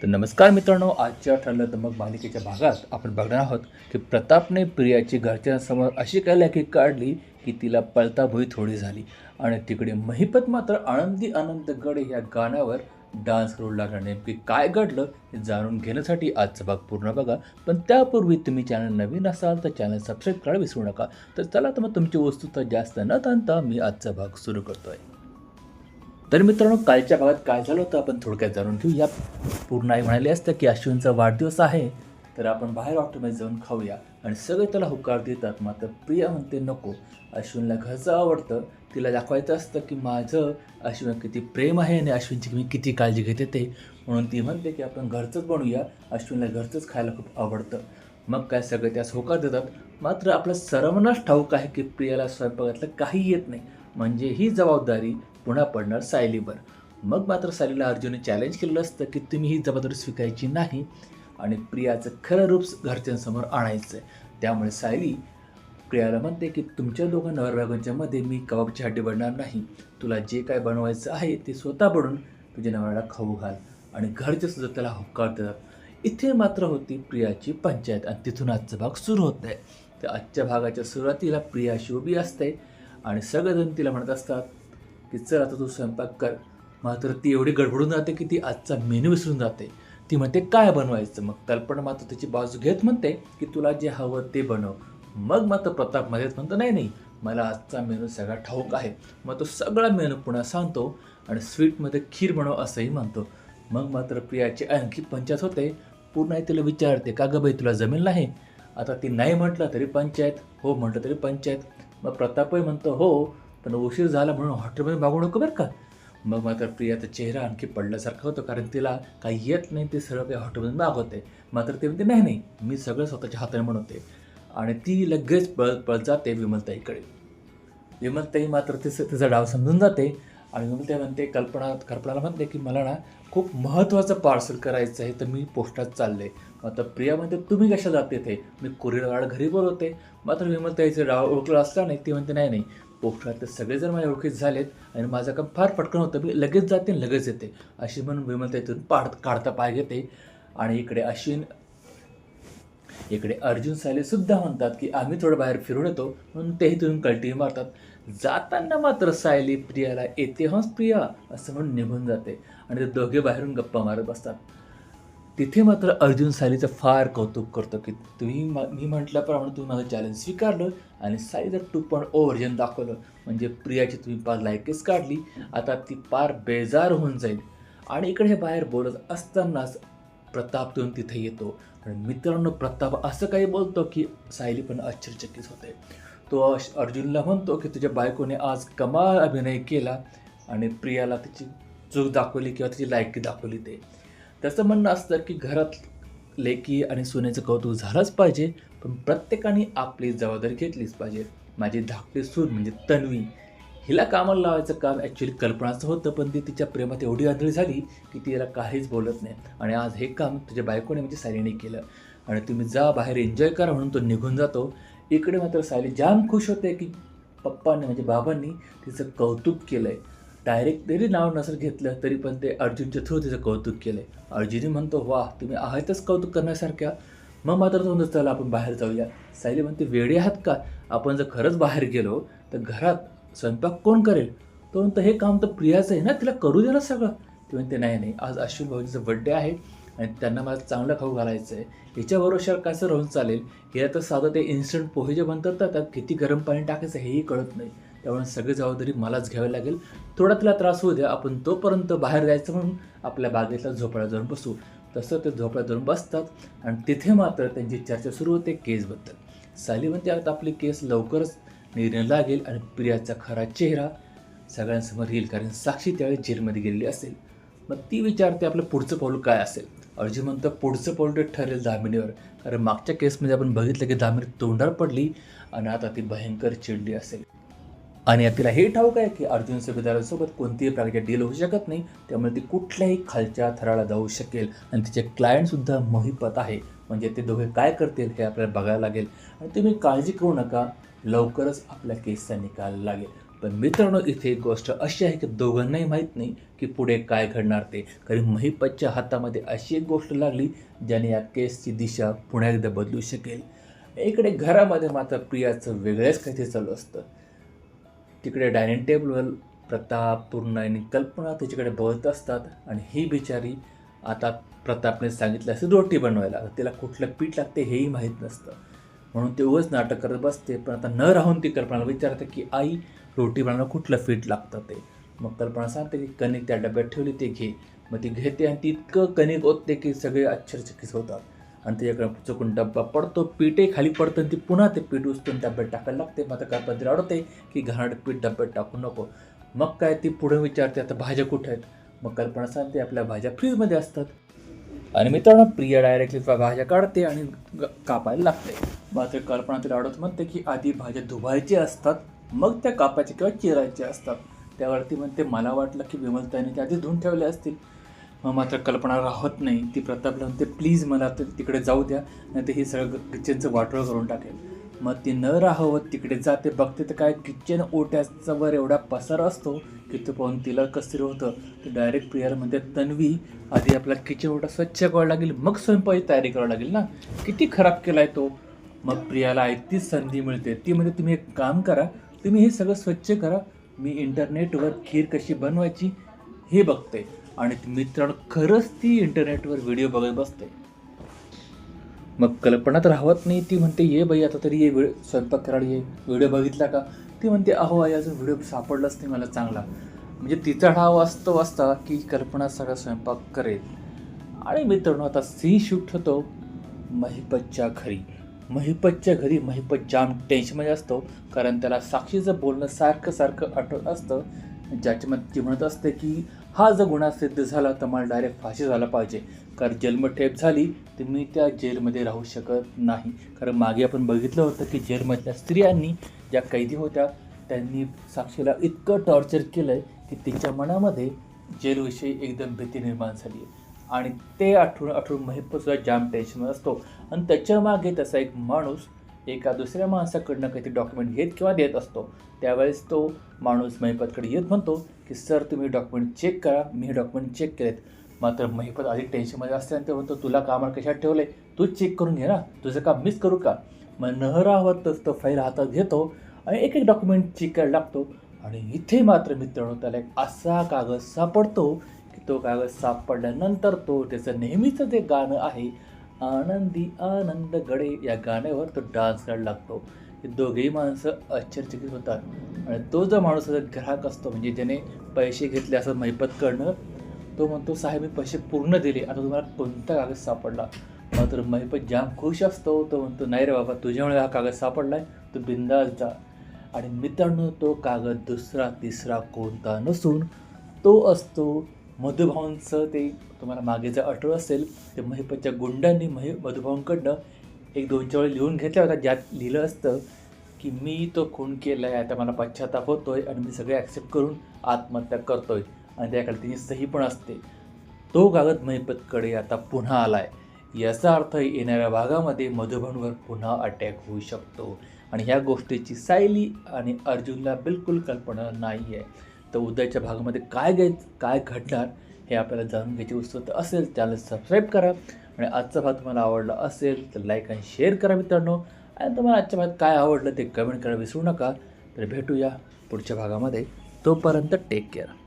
तर नमस्कार मित्रांनो, आजच्या ठरलं तर मग मालिकेच्या भागात आपण बघणार आहोत की प्रतापने प्रियाची घरच्यांसमोर अशी काय लायकी काढली की तिला पळता भुई थोडी झाली आणि तिकडे महिपत मात्र आनंदी आनंद गडे या गाण्यावर डान्स करू लागला. नेमकी काय घडलं हे जाणून घेण्यासाठी आजचा भाग पूर्ण बघा. पण त्यापूर्वी तुम्ही चॅनल नवीन असाल तर चॅनल सबस्क्राईब करायला विसरू नका. तर चला तर मग तुमची वस्तुता जास्त न ताणता मी आजचा भाग सुरू करतोय. तर मित्रांनो, कालच्या भागात काय झालं होतं आपण थोडक्यात जाणून घेऊ. या पूर्ण आई म्हणाले असतं की अश्विनचा वाढदिवस आहे तर आपण बाहेर हॉटेलमध्ये जाऊन खाऊया आणि सगळे त्याला होकार देतात. मात्र प्रिया म्हणते नको, अश्विनला घरचं आवडतं, तिला दाखवायचं असतं की माझं अश्विन किती प्रेम आहे आणि अश्विनची मी किती काळजी घेते ते. म्हणून ती म्हणते की आपण घरचंच बनवूया, अश्विनला घरचंच खायला खूप आवडतं. मग काय सगळे त्यास होकार देतात. मात्र आपल्या सर्वांनाच ठाऊक आहे की प्रियाला स्वयंपाकातलं काही येत नाही, म्हणजे ही जबाबदारी पुन्हा पडणार सायलीवर. मग मात्र सायलीला अर्जुनने चॅलेंज केलेलं असतं की तुम्ही ही जबाबदारी स्वीकारायची नाही आणि प्रियाचं खरं रूप घरच्यांसमोर आणायचं आहे. त्यामुळे सायली प्रियाला म्हणते की तुमच्या दोघं नवरबायकोंच्या मध्ये मी कबाबची हड्डी बनणार नाही. तुला जे काय बनवायचं आहे ते स्वतः बनवून तुझ्या नवऱ्याला खाऊ घाल. आणि घरचे सुद्धा त्याला होकार देतात. इथे मात्र होती प्रियाची पंचायत आणि तिथून आजचा भाग सुरू होत आहे. तर आजच्या भागाच्या सुरुवातीला प्रिया अशी उभी असते आणि सगळेजण तिला म्हणत असतात की चल आता तू स्वयंपाक कर. मात्र ती एवढी गडबडून जाते की ती आजचा मेनू विसरून जाते. ती म्हणते काय बनवायचं. मग कल्पना मात्र त्याची बाजू घेत म्हणते की तुला जे हवं ते बनव. मग मात्र प्रताप मध्येच म्हणतो नाही नाही, मला आजचा मेनू सगळा ठाऊक आहे. मग तो सगळा मेनू पुन्हा सांगतो आणि स्वीटमध्ये खीर बनव असंही म्हणतो. मग मात्र प्रियाची आणखी पंचायत होते. पूर्ण तिला विचारते का गं बाई तुला जमेल नाही. आता ती नाही म्हटलं तरी पंचायत, हो म्हटलं तरी पंचायत. मग प्रतापही म्हणतो हो, पण उशीर झाला म्हणून हॉटेलमध्ये मागू नको बरं का. मग मात्र प्रियाचा चेहरा आणखी पडल्यासारखा होतो, कारण तिला काही येत नाही, ते सगळं काही हॉटेलमध्ये मागवते. मात्र ते म्हणते नाही नाही, मी सगळं स्वतःच्या हाताने बनवते. आणि ती लगेच पळत जाते विमलताईकडे. विमलताई मात्र तिचा डाव समजून जाते आणि विमलताई म्हणते कल्पनाला म्हणते की मला ना खूप महत्त्वाचं पार्सल करायचं आहे तर मी पोस्टात चालले. मात्र प्रिया म्हणते तुम्ही कशा जाते ते, मी कुरिअरवाला घरी बोलवते. मात्र विमलताईचं डाव ओळखलं असला नाही, ती म्हणते नाही नाही, पोस्टात तर सगळेजण माझ्या ओळखीत झालेत आणि माझं काम फार पटकन होतं, मी लगेच जाते आणि लगेच येते. अशी म्हणून विमलताईतून काढता पाय घेते. आणि इकडे अर्जुन सायलीसुद्धा म्हणतात की आम्ही थोडं बाहेर फिरून येतो, म्हणून तेही तिथून कल्टी मारतात. जाताना मात्र सायली प्रियाला येते हंस प्रिया असं म्हणून निघून जाते आणि ते दोघे बाहेरून गप्पा मारत बसतात. तिथे मात्र अर्जुन सायलीचं फार कौतुक करतो की मी म्हटल्याप्रमाणे तुम्ही माझं चॅलेंज स्वीकारलं आणि सायलीचं 2.0 व्हर्जन दाखवलं, म्हणजे प्रियाची तुम्ही पार लायकीच काढली. आता ती पार बेजार होऊन जाईल. आणि इकडे हे बाहेर बोलत असतानाच प्रताप तिथे येतो. आणि मित्रांनो, प्रताप असं काही बोलतो की सायली पण आश्चर्यचकित होते. तो अर्जुनला म्हणतो की तुझ्या बायकोने आज कमाल अभिनय केला आणि प्रियाला तिची चूक दाखवली किंवा तिची लायकी दाखवली. ते त्याचं म्हणणं असतं की घरात लेकी आणि सुनेचं कौतुक झालंच पाहिजे, पण प्रत्येकाने आपली जबाबदारी घेतलीच पाहिजे. माझी धाकटी सून म्हणजे तन्वी, हिला कामाला लावायचं काम ॲक्च्युली कल्पनाचं होतं, पण ती तिच्या प्रेमात एवढी आंधळी झाली की तिला काहीच बोलत नाही. आणि आज हे काम तुझ्या बायकोने म्हणजे सायलीने केलं आणि तुम्ही जा बाहेर एन्जॉय करा म्हणून तो निघून जातो. इकडे मात्र सायली जाम खुश होते की पप्पांनी म्हणजे बाबांनी तिचं कौतुक केलं आहे. डायरेक्ट जरी नाव नसेल घेतलं तरी पण ते अर्जुनच्या थ्रू तिचं कौतुक केलं आहे. अर्जुनही म्हणतो वा तुम्ही आहेतच कौतुक करण्यासारख्या. मग मात्र तो म्हणतो चला आपण बाहेर जाऊया. सायली म्हणते वेडे आहात का, आपण जर खरंच बाहेर गेलो तर घरात स्वयंपाक कोण करेल. तो म्हणतो हे काम तर प्रियाचं आहे ना, तिला करू दे ना सगळं. ते म्हणते नाही नाही, आज अश्विन भाऊजीचा बड्डे आहे आणि त्यांना मला चांगलं खाऊ घालायचं आहे. याच्या भरोश्यावर कसं राहून चालेल. हे तर साधं ते इन्स्टंट पोहे जे बनतात ना, त्यात किती गरम पाणी टाकायचं हेही कळत नाही. त्यामुळे सगळी जबाबदारी मलाच घ्यावी लागेल. थोडा तिला त्रास होऊ द्या, आपण तोपर्यंत बाहेर जायचं म्हणून आपल्या बागेतला झोपाळा जाऊन बसू. तसं ते झोपाळ्यात जाऊन बसतात आणि तिथे मात्र त्यांची चर्चा सुरू होते केसबद्दल. सायली म्हणते आता आपली केस लवकरच निर्णय लागेल आणि प्रियाचा खरा चेहरा सगळ्यांसमोर येईल, कारण साक्षी त्यावेळी जेलमध्ये गेलेली असेल. मग ती विचारते आपलं पुढचं पाऊल काय असेल. अर्जुन म्हणतं पुढचं पाऊल ते ठरेल दामिनीवर, कारण मागच्या केसमध्ये आपण बघितलं की दामिनी तोंडावर पडली आणि आता ती भयंकर चिडली असेल. आणि तिला हे ठाऊक आहे की अर्जुन सुभेदारांसोबत कोणतीही प्रकारची डील होऊ शकत नाही, त्यामुळे ती कुठल्याही खालच्या थराला जाऊ शकेल. आणि तिचे क्लायंटसुद्धा मोहिपत आहे, म्हणजे ते दोघे काय करतील हे आपल्याला बघायला लागेल. आणि तुम्ही काळजी करू नका, लवकरच आपल्या केसचा निकाल लागेल. पण मित्रांनो, इथे एक गोष्ट अशी आहे की दोघांनाही माहीत नाही की पुढे काय घडणार ते. कारण महिपतच्या हातामध्ये अशी एक गोष्ट लागली ज्याने या केसची दिशा पुन्हा एकदा बदलू शकेल. इकडे घरामध्ये मात्र प्रियाचं वेगळंच काहीतरी चालू असतं. तिकडे डायनिंग टेबलवर प्रताप, पूर्णा आणि कल्पना तिच्याकडे बघत असतात आणि ही बिचारी आता प्रतापने सांगितलं असं रोटी बनवायला. आता तिला कुठलं पीठ लागते हेही माहीत नसतं, म्हणून ते उगाच नाटक करत बसते. पण आता न राहून ती कल्पनाला विचारते की आई, रोटी बनवायला कुठलं पीठ लागतं ते. मग कल्पना सांगते की कणिक त्या डब्यात ठेवली, ते घे. मग ती घेते आणि ती इतकं कणिक ओतते की सगळे आश्चर्यचकित होतात. आणि त्याच्याकडे चुकून डब्बा पडतो, पीठही खाली पडतं आणि ती पुन्हा ते पीठ उचलून डब्यात टाकायला लागते. मग आता कल्पना तिला अडवते की घाण पीठ डब्यात टाकू नको. मग काय ती पुढे विचारते आता भाज्या कुठे आहेत. मग कल्पना सांगते आपल्या भाज्या फ्रीजमध्ये असतात. आणि मित्रांनो, प्रिया डायरेक्टली भाज्या काढते आणि कापायला लागते. मात्र कल्पना तिला अडवत म्हणते की आधी भाज्या धुवायच्या असतात, मग त्या कापायच्या किंवा चिरायच्या असतात. त्यावरती म्हणते मला वाटलं की विमलताईने त्या आधी धुवून ठेवल्या असतील. मग मात्र कल्पना राहत नाही. ती प्रतापला म्हणते प्लीज मला तर तिकडे जाऊ द्या, नाही तर हे सगळं किचनचं वाटोळं करून टाकेल. मग ती न राहवत तिकडे जाते. बघते तर काय किचन ओट्याचा वर एवढा पसारा असतो की तो पाहून तिला कसं होतं. तर डायरेक्ट प्रियाला म्हणते तन्वी, आधी आपला किचन ओटा स्वच्छ करावं लागेल, मग स्वयंपाकाची तयारी करावी लागेल ना, किती खराब केला आहे तो. मग प्रियाला ऐकतीच संधी मिळते. ती म्हणजे तुम्ही एक काम करा, तुम्ही हे सगळं स्वच्छ करा, मी इंटरनेटवर खीर कशी बनवायची हे बघते. आणि मित्रांनो, खरंच ती इंटरनेटवर व्हिडिओ बघत बसते. मग कल्पना तर राहत नाही. ती म्हणते ये बाई आता तरी ये स्वयंपाक करायला ये, व्हिडिओ बघितला का. ती म्हणते अहो आई, अजून व्हिडिओ सापडलाच नाही मला चांगला. म्हणजे तिचा डाव वास्तव असता की कल्पना सगळा स्वयंपाक करेल. आणि मित्रांनो, आता सीन शूट होतो महिपतच्या घरी. महिपतच्या घरी महिपत जाम टेन्शनमध्ये असतो, कारण त्याला साक्षीचं बोलणं सारखं सारखं आठवत असतं, ज्याच्यामध्ये ती म्हणत असते की हा जर गुन्हा सिद्ध झाला तर मला डायरेक्ट फाशी झाला पाहिजे, कारण जन्मठेप झाली तर मी त्या जेलमध्ये राहू शकत नाही. कारण मागे आपण बघितलं होतं की जेलमधल्या स्त्रियांनी, ज्या कैदी होत्या, त्यांनी साक्षीला इतकं टॉर्चर केलं आहे की तिच्या मनामध्ये जेलविषयी एकदम भीती निर्माण झाली आहे. आणि ते आठवून आठवून महिपतसुद्धा जाम टेन्शनमध्ये असतो. आणि त्याच्यामागे तसा एक माणूस एका दुसऱ्या माणसाकडनं काहीतरी डॉक्युमेंट घेत किंवा देत असतो. त्यावेळेस तो माणूस महिपतकडे येत म्हणतो की सर, तुम्ही डॉक्युमेंट चेक करा, मी हे डॉक्युमेंट चेक केलेत. मात्र महिपत आधी टेन्शनमध्ये असते आणि ते म्हणतो तुला कामाला कशात ठेवलं आहे, तूच चेक करून घे ना, तुझं काम मीच करू का. मग न राहतच तो फाईल हातात घेतो आणि एक एक डॉक्युमेंट चेक करायला लागतो. आणि इथे मात्र मित्रांनो, त्याला एक असा कागद सापडतो की तो कागद सापडल्यानंतर तो त्याचं नेहमीचं जे गाणं आहे आनंदी आनंद गडे, या गाण्यावर तो डान्स करायला लागतो. हे दोघेही माणसं आश्चर्यचकित होतात. आणि तो जो माणूस ग्राहक असतो, म्हणजे ज्याने पैसे घेतले असं महिपतकडनं, तो म्हणतो साहेब मी पैसे पूर्ण दिले, आता तुम्हाला कोणता कागद सापडला. मात्र महिपत जाम खुश असतो. तो म्हणतो नाही रे बाबा, तुझ्यामुळे हा कागद सापडला आहे, तू बिंदास जा. आणि मित्रांनो, तो कागद दुसरा तिसरा कोणता नसून तो असतो मधुभाऊंचं. ते तुम्हाला मागे जर आठवत असेल, ते महिपतच्या गुंडांनी मधुभाऊंकडनं एक दोनच्या वेळी लिहून घेतल्या होत्या, ज्यात लिहिलं असतं की मी तो खून केला आहे, आता मला पश्चाताप होतो आहे आणि मी सगळे ॲक्सेप्ट करून आत्महत्या करतो आहे. आणि त्याकडे तिची सही पण असते. तो कागद महिपतकडे आता पुन्हा आला आहे. याचा अर्थ येणाऱ्या भागामध्ये मधुभाऊंवर पुन्हा अटॅक होऊ शकतो. आणि ह्या गोष्टीची सायली आणि अर्जुनला बिलकुल कल्पना नाही आहे. तर उद्याच्या भागामध्ये काय घडणार हे आपल्याला जाणून घ्यायची उत्सुकता असेल, चॅनल सबस्क्राईब करा. आणि आजचा भाग तुम्हाला आवडला असेल तर लाईक आणि शेअर करा मित्रांनो. आणि तुम्हाला आजच्या भागात काय आवडलं ते कमेंट करायला विसरू नका. तर भेटूया पुढच्या भागामध्ये. तोपर्यंत टेक केअर.